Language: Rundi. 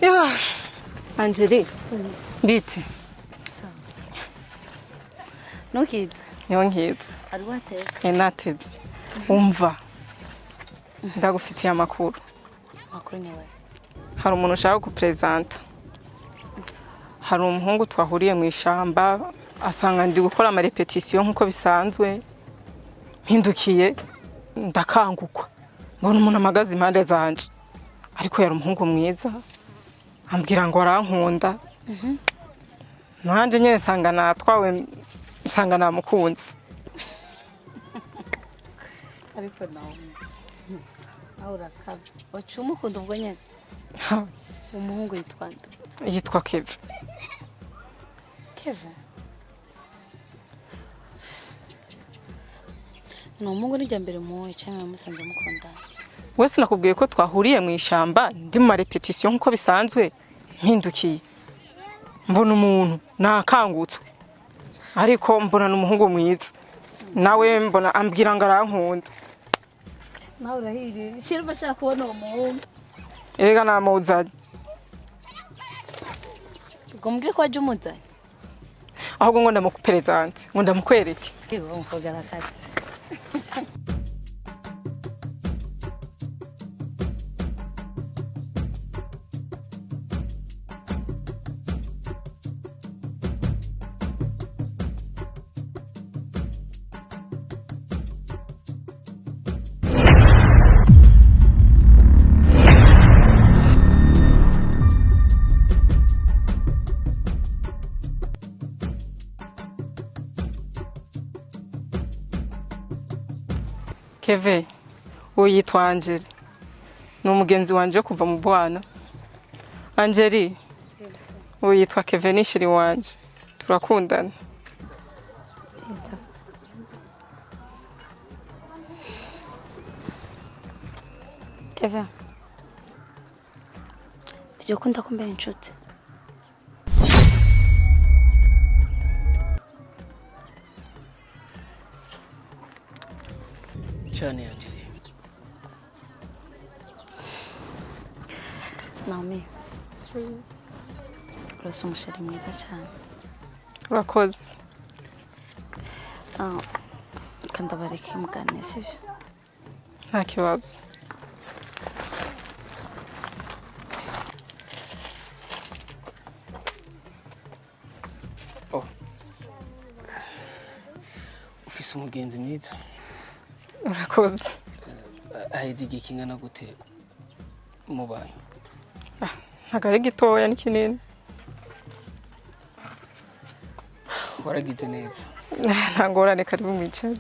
Ya, Angeli, bite? Ntukize Niho nkiza. ari watetse Natevye. Umva. Ndagufitiye amakuru. makuru nyawe Hari umuntu ushaka kupresenta. Hari umuhungu twahuriye mu ishamba asanga ndi gukora ama repetition nkuko bisanzwe. Mpindukiye ndakangukwa. Mbona umuntu amagaze impande zanje. Ariko yari umuhungu mwiza. Ambwira ngo arankunda. Nanje nyene sanga natwawe sanga namukunze. ariko nawe aho urakabye wacuma ukunda ubwo nyene umuhungu yitwa nde? Yitwa Kevin. Kevin ni umuhungu n'ijya mbere muwe cyangwa musanze mukundana? Wese nakubwiye ko twahuriye mu ishamba ndi mu repetition nkuko bisanzwe mpindukiye. Mbona umuntu nakangutswe. Ariko mbona n'umuhungu mwiza. Nawe mbona ambwira ngo arankunda. nawe urahiriye shira bashaka kubona uwo muhungu. Erega namuzanye. ubwo mbwire ko waje umuzanye Ahubwo ngo ndamukuperezante, ngo ndamukwereke. uwo mukobwa arakaze. Keve, uwo yitwa Angeli. Ni umugenzi wanje kuva mu bwana. Angeli, uwo yitwa Kevin nishiri wanje. Turakundana. Tita. Kevin. Vyo kunda kumbera inshuti. cyane Angeli. Naomi. Urasa umusheri mwiza cyane. Urakoze. Kandi abareke muganire sivyo? Nta kibazo. Ufise umugenzi mwiza. Urakoze. Aheze igihe kingana gute mubaye? Ntago ari gitoya ni kinini. Waragize neza. Nta ngorane karibu mwicaye.